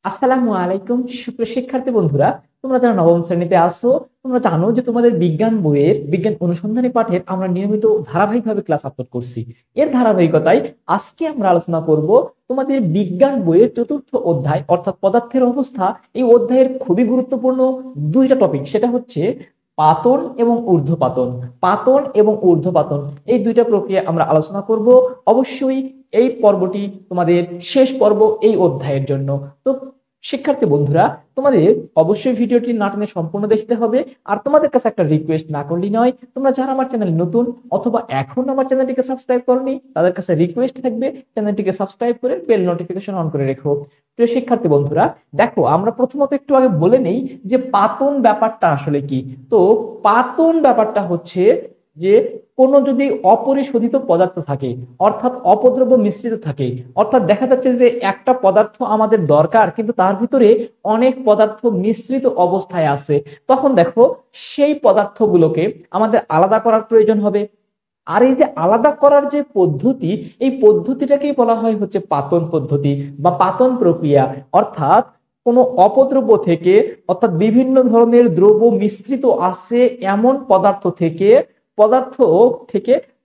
আসসালামু আলাইকুম সুপ্রিয় শিক্ষার্থী বন্ধুরা, তোমরা যারা নবম শ্রেণীতে আসো তোমরা জানো যে তোমাদের বিজ্ঞান বইয়ের বিজ্ঞান অনুসন্ধানী পাঠের আমরা নিয়মিত ধারাবাহিকভাবে ক্লাস আপলোড করছি। এর ধারাবাহিকতায় আজকে আমরা আলোচনা করব তোমাদের বিজ্ঞান বইয়ের চতুর্থ অধ্যায় অর্থাৎ পদার্থের অবস্থা। এই অধ্যায়ের খুবই গুরুত্বপূর্ণ দুইটা টপিক, সেটা হচ্ছে পাতন এবং ঊর্ধ্বপাতন। পাতন এবং ঊর্ধ্বপাতন এই দুইটা প্রক্রিয়া আমরা আলোচনা করব। অবশ্যই এই পর্বটি তোমাদের শেষ পর্ব এই অধ্যায়ের জন্য। তো শিক্ষার্থী বন্ধুরা, তোমাদের অবশ্যই ভিডিওটি না টেনে সম্পূর্ণ দেখতে হবে। আর তোমাদের কাছে একটা রিকোয়েস্ট না করলেই নয়, তোমরা যারা আমার চ্যানেল নতুন অথবা এখন আমার চ্যানেলটিকে সাবস্ক্রাইব করনি তাদের কাছে রিকোয়েস্ট থাকবে চ্যানেলটিকে সাবস্ক্রাইব করে বেল নোটিফিকেশন অন করে রেখো। প্রিয় শিক্ষার্থী বন্ধুরা, দেখো আমরা প্রথমত একটু আগে বলে নেই যে পাতন ব্যাপারটা আসলে কি। তো পাতন ব্যাপারটা হচ্ছে যে কোনো যদি অপরিশোধিত পদার্থ থাকে অর্থাৎ অপদ্রব্য মিশ্রিত থাকে, অর্থাৎ দেখা যাচ্ছে যে একটা পদার্থ আমাদের দরকার কিন্তু তার ভিতরে অনেক পদার্থ মিশ্রিত অবস্থায় আছে, তখন দেখো সেই পদার্থগুলোকে আমাদের আলাদা করার প্রয়োজন হবে। আর এই যে আলাদা করার যে পদ্ধতি, এই পদ্ধতিটাকেই বলা হয় হচ্ছে পাতন পদ্ধতি বা পাতন প্রক্রিয়া। অর্থাৎ কোনো অপদ্রব্য থেকে অর্থাৎ বিভিন্ন ধরনের দ্রব্য মিশ্রিত আছে এমন পদার্থ থেকে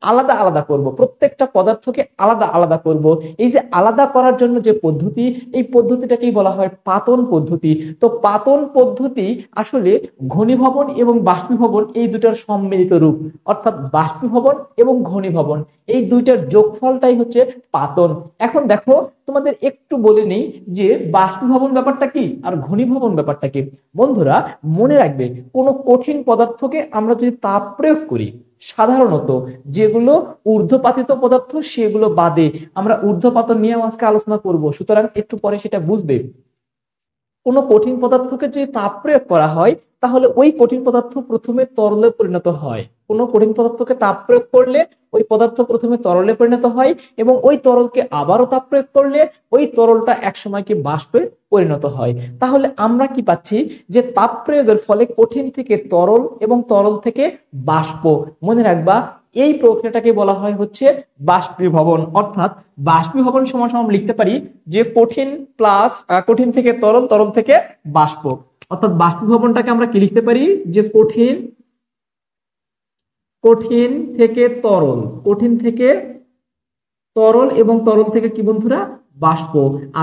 আলাদা আলাদা করব, প্রত্যেকটা পদার্থকে আলাদা আলাদা করব। এই যে আলাদা করার জন্য যে পদ্ধতি, এই পদ্ধতিটাকেই বলা হয় পাতন পদ্ধতি। তো পাতন পদ্ধতি আসলে ঘনীভবন এবং বাষ্পীভবন এই দুটার সম্মিলিত রূপ, অর্থাৎ বাষ্পীভবন এবং ঘনীভবন এই দুইটার যোগফলটাই হচ্ছে পাতন। এখন দেখো তোমাদের একটু বলে নেই যে বাষ্পীভবন ব্যাপারটা কি আর ঘনীভবন ব্যাপারটা কি। বন্ধুরা মনে রাখবে, কোনো কঠিন পদার্থকে আমরা যদি তাপ প্রয়োগ করি, সাধারণত যেগুলো ঊর্ধ্বপাতিত পদার্থ সেগুলো বাদে, আমরা ঊর্ধ্বপাতন নিয়ে আজকে আলোচনা করব, সুতরাং একটু পরে সেটা বুঝবে। কোনো কঠিন পদার্থকে যদি তাপ প্রয়োগ করা হয় তাহলে ওই কঠিন পদার্থ প্রথমে তরলে পরিণত হয়। কোনো কঠিন পদার্থকে তাপ প্রয়োগ করলে ওই পদার্থ প্রথমে তরলে পরিণত হয় এবং ওই তরলকে আবারও তাপ প্রয়োগ করলে ওই তরলটা একসময় কি বাষ্পে পরিণত হয়। তাহলে আমরা কি পাচ্ছি যে তাপ প্রয়োগের ফলে কঠিন থেকে তরল এবং তরল থেকে বাষ্প। মনে রাখবা এই প্রক্রিয়াটাকে বলা হয় হচ্ছে বাষ্পীভবন। অর্থাৎ বাষ্পীভবন সমান সমান লিখতে পারি যে কঠিন প্লাস কঠিন থেকে তরল, তরল থেকে বাষ্প। অর্থাৎ বাষ্পীভবনটাকে আমরা কি লিখতে পারি যে কঠিন কঠিন থেকে তরল, কঠিন থেকে তরল এবং তরল থেকে কি বন্ধুরা বাষ্প।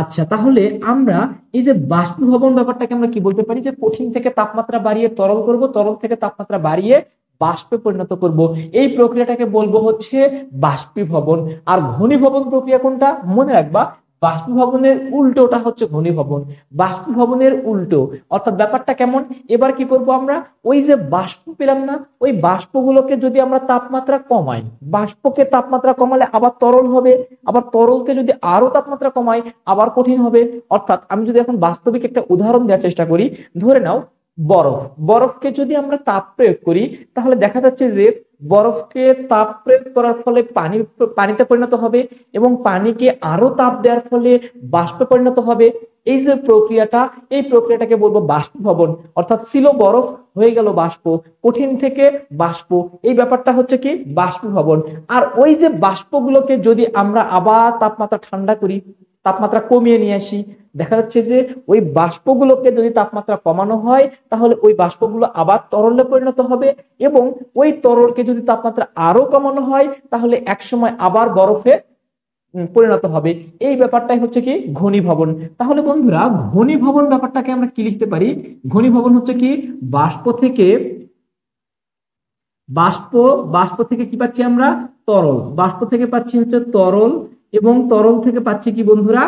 আচ্ছা, তাহলে আমরা এই যে বাষ্পীভবন ব্যাপারটাকে আমরা কি বলতে পারি যে কঠিন থেকে তাপমাত্রা বাড়িয়ে তরল করব, তরল থেকে তাপমাত্রা বাড়িয়ে বাষ্পে পরিণত করব, এই প্রক্রিয়াটাকে বলবো হচ্ছে বাষ্পীভবন। আর ঘনীভবন প্রক্রিয়া কোনটা মনে রাখবা, বাষ্পীভবনের উল্টোটা হচ্ছে ঘনীভবন। বাষ্পীভবনের উল্টো অর্থাৎ ব্যাপারটা কেমন, এবার কি করব আমরা ওই যে বাষ্প পেলাম না, ওই বাষ্পগুলোকে যদি আমরা তাপমাত্রা কমাই, বাষ্পকে তাপমাত্রা কমালে আবার তরল হবে, আবার তরলকে যদি আরো তাপমাত্রা কমাই আবার কঠিন হবে। অর্থাৎ আমি যদি এখন বাস্তবিক একটা উদাহরণ দেওয়ার চেষ্টা করি, ধরে নাও বরফকে যদি আমরা তাপ প্রয়োগ করি তাহলে দেখা যাচ্ছে যে বরফকে তাপ প্রয়োগ করার ফলে পানিতে পরিণত হবে এবং পানিকে আরো তাপ দেওয়ার ফলে বাষ্পে পরিণত হবে। এই যে প্রক্রিয়াটা, এই প্রক্রিয়াটাকে বলবো বাষ্পীভবন। অর্থাৎ ছিল বরফ হয়ে গেল বাষ্প, কঠিন থেকে বাষ্প, এই ব্যাপারটা হচ্ছে কি বাষ্পীভবন। আর ওই যে বাষ্পগুলোকে যদি আমরা আবার তাপমাত্রা ঠান্ডা করি, তাপমাত্রা কমিয়ে নিয়ে আসি, দেখা যাচ্ছে যে ওই বাষ্পগুলোকে যদি তাপমাত্রা কমানো হয় তাহলে ওই বাষ্পগুলো আবার তরলে পরিণত হবে এবং ওই তরলকে যদি তাপমাত্রা আরো কমানো হয় তাহলে একসময় আবার বরফে পরিণত হবে। এই ব্যাপারটাই হচ্ছে কি ঘনীভবন। তাহলে বন্ধুরা ঘনীভবন ব্যাপারটাকে আমরা কি লিখতে পারি, ঘনীভবন হচ্ছে কি বাষ্প থেকে বাষ্প বাষ্প থেকে কি পাচ্ছি আমরা তরল, বাষ্প থেকে পাচ্ছি হচ্ছে তরল এবং তরল থেকে পাচ্ছি কি বন্ধুরা,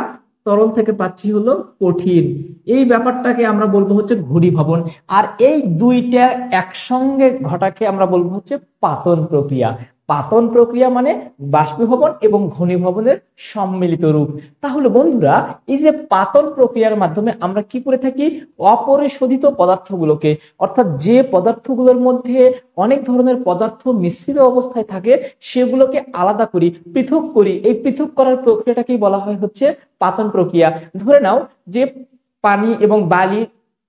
তরল থেকে পাচ্ছি হলো কঠিন। এই ব্যাপারটাকে আমরা বলবো হচ্ছে ঘনীভবন। আর এই দুইটা একসঙ্গে ঘটাকে আমরা বলবো হচ্ছে পাতন প্রক্রিয়া। পাতন প্রক্রিয়া মানে বাষ্পীভবন এবং ঘনীভবনের সম্মিলিত রূপ। তাহলে বন্ধুরা এই যে পাতন প্রক্রিয়ার মাধ্যমে আমরা কি করে থাকি, অপরিশোধিত পদার্থগুলোকে অর্থাৎ যে পদার্থগুলোর মধ্যে অনেক ধরনের পদার্থ মিশ্রিত অবস্থায় থাকে সেগুলোকে আলাদা করি, পৃথক করি। এই পৃথক করার প্রক্রিয়াটাকেই বলা হয় হচ্ছে পাতন প্রক্রিয়া। ধরে নাও যে পানি এবং বালি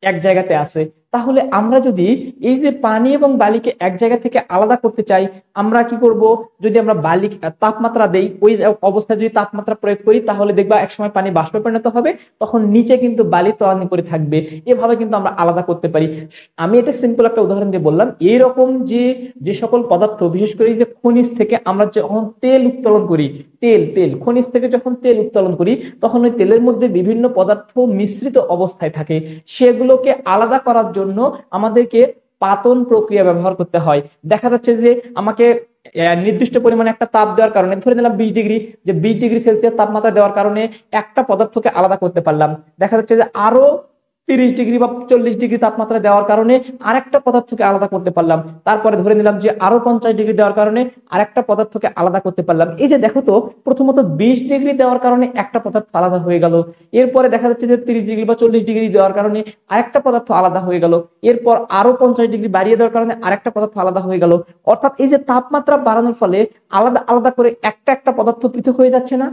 এক জায়গাতে আছে, তাহলে আমরা যদি এই যে পানি এবং বালিকে এক জায়গা থেকে আলাদা করতে চাই, আমরা কি করব? যদি আমরা বালি তাপমাত্রা দেই, ওই অবস্থায় যদি তাপমাত্রা প্রয়োগ করি, তাহলে দেখবা একসময় পানি বাষ্পে পরিণত হবে, তখন নিচে কিন্তু বালি তলানি করে থাকবে। এভাবে কিন্তু আমরা আলাদা করতে পারি। আমি এটা সিম্পল একটা উদাহরণ দিয়ে বললাম। এইরকম যে সকল পদার্থ, বিশেষ করে যে খনিজ থেকে আমরা যখন তেল উত্তোলন করি, তেল তেল খনিজ থেকে যখন তেল উত্তোলন করি, তখন ওই তেলের মধ্যে বিভিন্ন পদার্থ মিশ্রিত অবস্থায় থাকে। সেগুলোকে আলাদা করার জন্য আমাদেরকে পাতন প্রক্রিয়া ব্যবহার করতে হয়। দেখা যাচ্ছে যে আমাকে নির্দিষ্ট পরিমাণে একটা তাপ দেওয়ার কারণে, ধরে নিলাম 20 ডিগ্রি, যে 20 ডিগ্রি সেলসিয়াস তাপমাত্রা দেওয়ার কারণে একটা পদার্থকে আলাদা করতে পারলাম। দেখা যাচ্ছে যে আরো 30 ডিগ্রি বা 40 ডিগ্রি তাপমাত্রা দেওয়ার কারণে আরেকটা পদার্থকে আলাদা করতে পারলাম। তারপরে ধরে নিলাম যে আরো 50 ডিগ্রি দেওয়ার কারণে আরেকটা পদার্থকে আলাদা করতে পারলাম। এই যে দেখো তো, প্রথমত 20 ডিগ্রি দেওয়ার কারণে একটা পদার্থ আলাদা হয়ে গেল। এরপরে দেখা যাচ্ছে যে 30 ডিগ্রি বা 40 ডিগ্রি দেওয়ার কারণে আরেকটা পদার্থ আলাদা হয়ে গেল। এরপর আরো 50 ডিগ্রি বাড়িয়ে দেওয়ার কারণে আরেকটা পদার্থ আলাদা হয়ে গেল। অর্থাৎ এই যে তাপমাত্রা বাড়ানোর ফলে আলাদা আলাদা করে একটা একটা পদার্থ পৃথক হয়ে যাচ্ছে না?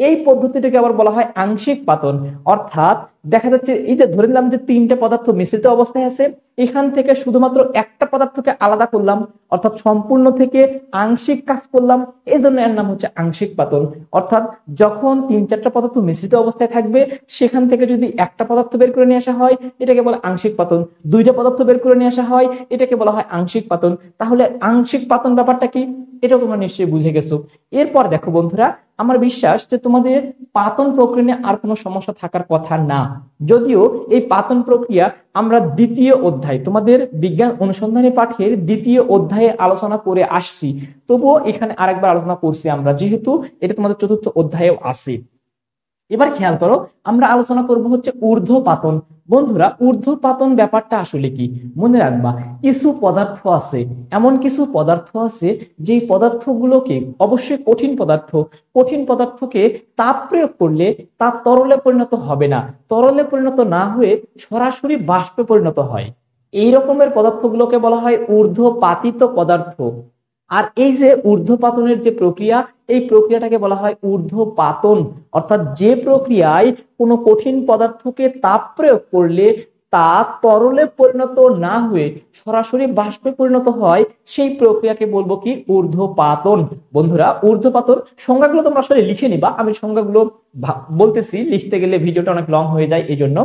এই পদ্ধতিটাকে আবার বলা হয় আংশিক পাতন। অর্থাৎ দেখা যাচ্ছে এই যে ধরে নিলাম যে 3টে পদার্থ মিশ্রিত অবস্থায় আছে, এখান থেকে শুধুমাত্র একটা পদার্থকে আলাদা করলাম, অর্থাৎ সম্পূর্ণ থেকে আংশিক কাজ করলাম, এই জন্য এর নাম হচ্ছে আংশিক পাতন। অর্থাৎ যখন 3-4টা পদার্থ মিশ্রিত অবস্থায় থাকবে, সেখান থেকে যদি একটা পদার্থ বের করে নিয়ে আসা হয়, এটাকে বলে আংশিক পাতন। 2টা পদার্থ বের করে নিয়ে আসা হয়, এটাকে বলা হয় আংশিক পাতন। তাহলে আংশিক পাতন ব্যাপারটা কি, এটা তোমরা নিশ্চয়ই বুঝে গেছো। এরপর দেখো বন্ধুরা, আমার বিশ্বাস যে তোমাদের পাতন প্রক্রিয়া নিয়ে আর কোনো সমস্যা থাকার কথা না। যদিও এই পাতন প্রক্রিয়া আমরা দ্বিতীয় অধ্যায়, তোমাদের বিজ্ঞান অনুসন্ধানী পাঠের দ্বিতীয় অধ্যায়ে আলোচনা করে আসছি, তবুও এখানে আরেকবার আলোচনা করছি আমরা, যেহেতু এটা তোমাদের চতুর্থ অধ্যায়েও আছে। এবার খেয়াল করো, আমরা আলোচনা করব হচ্ছে ঊর্ধ্বপাতন। বন্ধুরা, ঊর্ধ্বপাতন ব্যাপারটা আসলে কি? মনে রাখবা, কিছু পদার্থ আছে, এমন কিছু পদার্থ আছে যে পদার্থগুলোকে, অবশ্যই কঠিন পদার্থ, কঠিন পদার্থকে তাপ প্রয়োগ করলে তা তরলে পরিণত হবে না, তরলে পরিণত না হয়ে সরাসরি বাষ্পে পরিণত হয়। এই রকমের পদার্থগুলোকে বলা হয় ঊর্ধ্বপাতিত পদার্থ। আর এই যে ঊর্ধ্বপাতনের যে প্রক্রিয়া, এই প্রক্রিয়াটাকে বলা হয় ঊর্ধ্বপাতন। অর্থাৎ যে প্রক্রিয়ায় কোনো কঠিন পদার্থকে তাপ প্রয়োগ করলে তা তরলে পরিণত না হয়ে সরাসরি বাষ্পে পরিণত হয়, সেই প্রক্রিয়াকে বলবো কি? ঊর্ধ্বপাতন। বন্ধুরা, ঊর্ধ্বপাতন সংজ্ঞাগুলো তোমরা আসলে লিখে নিবা, আমি সংজ্ঞাগুলো বলতেছি, লিখতে গেলে ভিডিওটা অনেক লং হয়ে যায়, এই জন্য।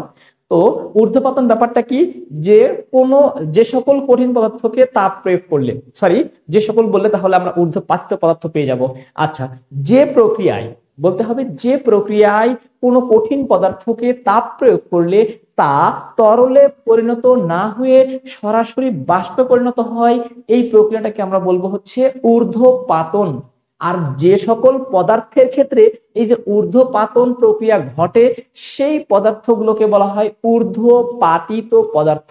তো ঊর্ধ্বপাতন ব্যাপারটা কি? যে কোনো, যে সকল কঠিন পদার্থকে তাপ প্রয়োগ করলে, সরি, যে সকল বললে তাহলে আমরা ঊর্ধ্বপাতিত পদার্থ পেয়ে যাব। আচ্ছা, যে প্রক্রিয়ায়, বলতে হবে যে প্রক্রিয়ায় কোনো কঠিন পদার্থকে তাপ প্রয়োগ করলে তা তরলে পরিণত না হয়ে সরাসরি বাষ্পে পরিণত হয়, এই প্রক্রিয়াটাকে আমরা বলবো হচ্ছে ঊর্ধ্বপাতন। আর যে সকল পদার্থের ক্ষেত্রে এই যে ঊর্ধ্বপাতন প্রক্রিয়া ঘটে, সেই পদার্থগুলোকে বলা হয় ঊর্ধ্বপাতিত পদার্থ।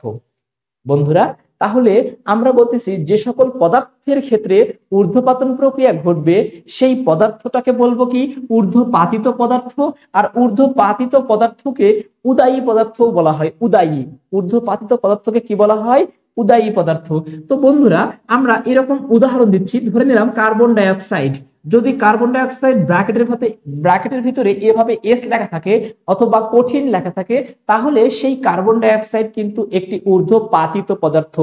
বন্ধুরা, তাহলে আমরা বলতেছি যে সকল পদার্থের ক্ষেত্রে ঊর্ধ্বপাতন প্রক্রিয়া ঘটবে, সেই পদার্থটাকে বলবো কি? ঊর্ধ্বপাতিত পদার্থ। আর ঊর্ধ্বপাতিত পদার্থকে উদায়ী পদার্থ বলা হয়, উদায়ী। ঊর্ধ্বপাতিত পদার্থকে কি বলা হয়? উদায়ী পদার্থ। তো বন্ধুরা, আমরা এরকম উদাহরণ দিচ্ছি, ধরে নিলাম কার্বন ডাইঅক্সাইড। যদি কার্বন ডাইঅক্সাইড ব্র্যাকেটের ভিতরে এভাবে এস লেখা থাকে অথবা কঠিন লেখা থাকে, তাহলে সেই কার্বন ডাইঅক্সাইড কিন্তু একটি ঊর্ধ্বপাতিত পদার্থ।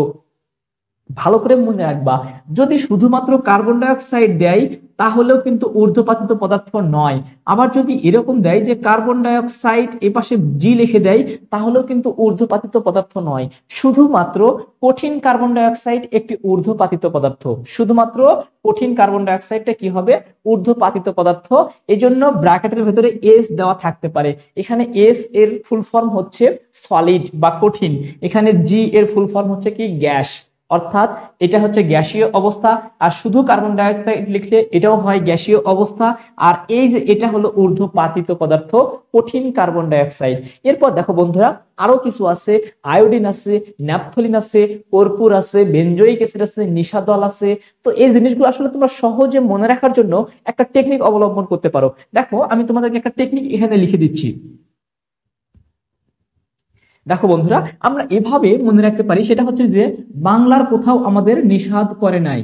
ভালো করে মনে রাখবা, যদি শুধুমাত্র কার্বন ডাইঅক্সাইড দেয়, তাহলেও কিন্তু ঊর্ধ্বপাতিত পদার্থ নয়। আবার যদি এরকম দেয় যে কার্বন ডাইঅক্সাইড এপাশে জি লিখে দেয়, তাহলেও কিন্তু ঊর্ধ্বপাতিত পদার্থ নয়। শুধুমাত্র কঠিন কার্বন ডাইঅক্সাইড একটি ঊর্ধ্বপাতিত পদার্থ, শুধুমাত্র কঠিন কার্বন ডাইঅক্সাইডটা কি হবে? ঊর্ধ্বপাতিত পদার্থ। এই জন্য ব্র্যাকেটের ভেতরে এস দেওয়া থাকতে পারে। এখানে এস এর ফুল ফর্ম হচ্ছে সলিড বা কঠিন, এখানে জি এর ফুল ফর্ম হচ্ছে কি? গ্যাস। অর্থাৎ এটা হচ্ছে গ্যাসীয় অবস্থা। আর শুধু কার্বন ডাইঅক্সাইড লিখলে এটাও হয় গ্যাসীয় অবস্থা। আর এই যে এটা হলো ঊর্ধ্বপাতিত পদার্থ, কঠিন কার্বন ডাইঅক্সাইড। এরপর দেখো বন্ধুরা, আরো কিছু আছে, আয়োডিন আছে, ন্যাপথলিন আছে, কর্পূর আছে, বেনজোইক অ্যাসিড আছে, নিশাদল আছে। তো এই জিনিসগুলো আসলে তোমরা সহজে মনে রাখার জন্য একটা টেকনিক অবলম্বন করতে পারো। দেখো, আমি তোমাদেরকে একটা টেকনিক এখানে লিখে দিচ্ছি। দেখো বন্ধুরা, আমরা এভাবে মনে রাখতে পারি, সেটা হচ্ছে যে বাংলার কোথাও আমাদের নিষাদ করে নাই।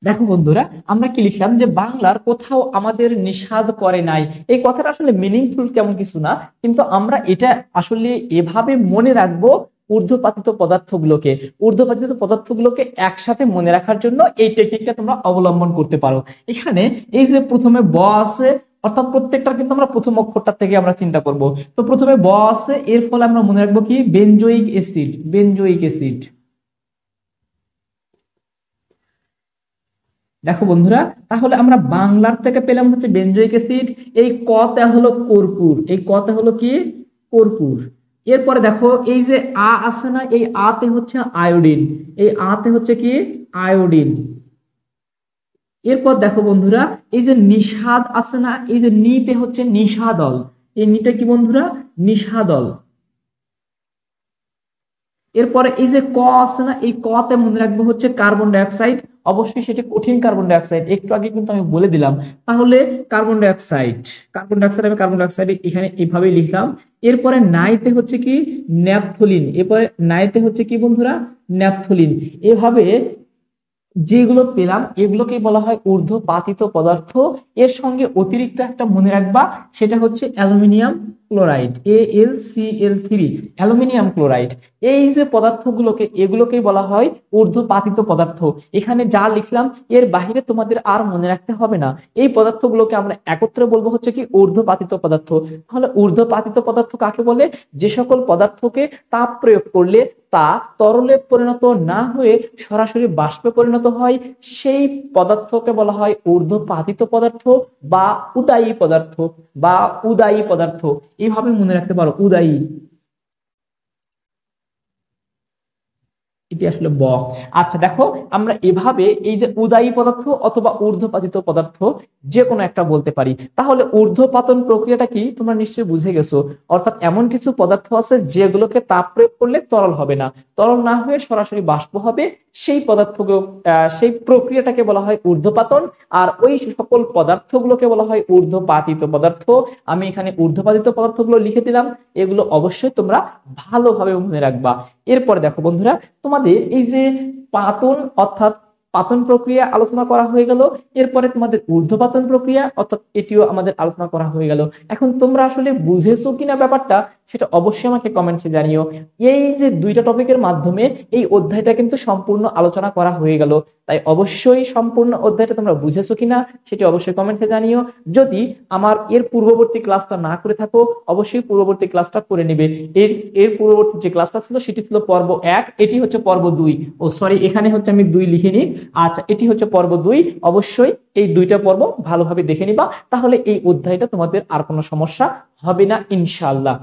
দেখো বন্ধুরা, আমরা কি লিখলাম যে বাংলার কোথাও আমাদের নিষাদ করে নাই। এই কথাটা আসলে মিনিংফুল কেমন কিছু না, কিন্তু আমরা এটা আসলে এভাবে মনে রাখবো ঊর্ধ্বপাতিত পদার্থগুলোকে। ঊর্ধ্বপাতিত পদার্থগুলোকে একসাথে মনে রাখার জন্য এই টেকনিকটা তোমরা অবলম্বন করতে পারো। এখানে এই যে প্রথমে ব আছে, অর্থাৎ প্রত্যেকটা কিন্তু আমরা প্রথম অক্ষরটা থেকে আমরা চিন্তা করব। তো প্রথমে ব আছে, এর ফলে আমরা মনে রাখবো কি বেনজোইক অ্যাসিড, বেনজোইক অ্যাসিড। দেখো বন্ধুরা, তাহলে আমরা বাংলার থেকে পেলাম হচ্ছে বেনজোইক অ্যাসিড। এই কতে হলো কর্পূর, এই কতে হলো কি কর্পূর। এরপরে দেখো এই যে আ আছে না, এই আতে হচ্ছে আয়োডিন, এই আতে হচ্ছে কি আয়োডিন। এরপর দেখো বন্ধুরা, এই যে নিষাদ আছে না, এই যে নিতে হচ্ছে নিষাদল, এই নিটা কি বন্ধুরা নিষাদল। এরপরে এই যে ক আছে না, এই কতে মনে রাখবো হচ্ছে কার্বন ডাইঅক্সাইড। অবশ্যই সেটি কঠিন কার্বন ডাইঅক্সাইড, একটু আগে কিন্তু আমি বলে দিলাম। তাহলে কার্বন ডাইঅক্সাইড, কার্বন ডাইঅক্সাইড আমি কার্বন ডাইঅক্সাইড এখানে এইভাবেই লিখলাম। এরপরে নাইতে হচ্ছে কি ন্যাপথলিন, এরপরে নাইতে হচ্ছে কি বন্ধুরা ন্যাপথলিন। এভাবে যেগুলো পেলাম এগুলোকেই বলা হয় ঊর্ধ্বপাতিত পদার্থ। এর সঙ্গে অতিরিক্ত একটা মনে রাখবা, সেটা হচ্ছে aluminium chloride, AlCl3, aluminium chloride. এই যে পদার্থগুলোকে এগুলোকেই বলা হয় ঊর্ধ্বপাতিত পদার্থ। এখানে যা লিখলাম এর বাহিরে তোমাদের আর মনে রাখতে হবে না। এই পদার্থগুলোকে আমরা একত্রে বলবো হচ্ছে কি ঊর্ধ্বপাতিত পদার্থ। তাহলে ঊর্ধ্বপাতিত পদার্থ কাকে বলে? যে সকল পদার্থকে তাপ প্রয়োগ করলে তা তরলে পরিণত না হয়ে সরাসরি বাষ্পে পরিণত হয়, সেই পদার্থকে বলা হয় ঊর্ধ্বপাতিত পদার্থ বা উদায়ী পদার্থ, বা উদায়ী পদার্থ। এইভাবে মনে রাখতে পারো উদায়ী, এটি আসলে ব। আচ্ছা দেখো, আমরা এভাবে এই যে উদায়ী পদার্থ অথবা ঊর্ধ্বপাতিত পদার্থ যে কোনো একটা বলতে পারি। তাহলে ঊর্ধ্বপাতন প্রক্রিয়াটা কি তোমরা নিশ্চয়ই বুঝে গেছো। অর্থাৎ এমন কিছু পদার্থ আছে যেগুলোকে তাপ প্রয়োগ করলে তরল হবে না, তরল না হয়ে সরাসরি বাষ্প হবে, সেই পদার্থকে সেই প্রক্রিয়াটাকে বলা হয় ঊর্ধ্বপাতন। আর ওই সকল পদার্থগুলোকে বলা হয় ঊর্ধ্বপাতিত পদার্থ। আমি এখানে ঊর্ধ্বপাতিত পদার্থগুলো লিখে দিলাম, এগুলো অবশ্যই তোমরা ভালোভাবে মনে রাখবা। এরপরে দেখো বন্ধুরা, তোমাদের এই যে পাতন অর্থাৎ পাতন প্রক্রিয়া আলোচনা করা হয়ে গেল। এরপরে তোমাদের ঊর্ধ্বপাতন প্রক্রিয়া অর্থাৎ এটিও আমাদের আলোচনা করা হয়ে গেল। এখন তোমরা আসলে বুঝেছো কিনা ব্যাপারটা সেটা অবশ্যই আমাকে কমেন্টসে জানিও। এই যে দুইটা টপিকের মাধ্যমে এই অধ্যায়টা কিন্তু সম্পূর্ণ আলোচনা করা হয়ে গেল, তাই অবশ্যই সম্পূর্ণ অধ্যায়টা তোমরা বুঝেছো কিনা সেটি অবশ্যই কমেন্টে জানিও। যদি আমার এর পূর্ববর্তী ক্লাসটা না করে থাকো অবশ্যই পূর্ববর্তী ক্লাসটা করে নেবে। এর এর পূর্ববর্তী যে ক্লাসটা ছিল সেটি ছিল পর্ব 1, এটি হচ্ছে পর্ব 2। ও সরি, এখানে হচ্ছে আমি 2 লিখিনি। আচ্ছা, এটি হচ্ছে পর্ব 2। অবশ্যই এই দুইটা পর্ব ভালোভাবে দেখে নিবা, তাহলে এই অধ্যায়টা তোমাদের আর কোনো সমস্যা হবে না ইনশাআল্লাহ।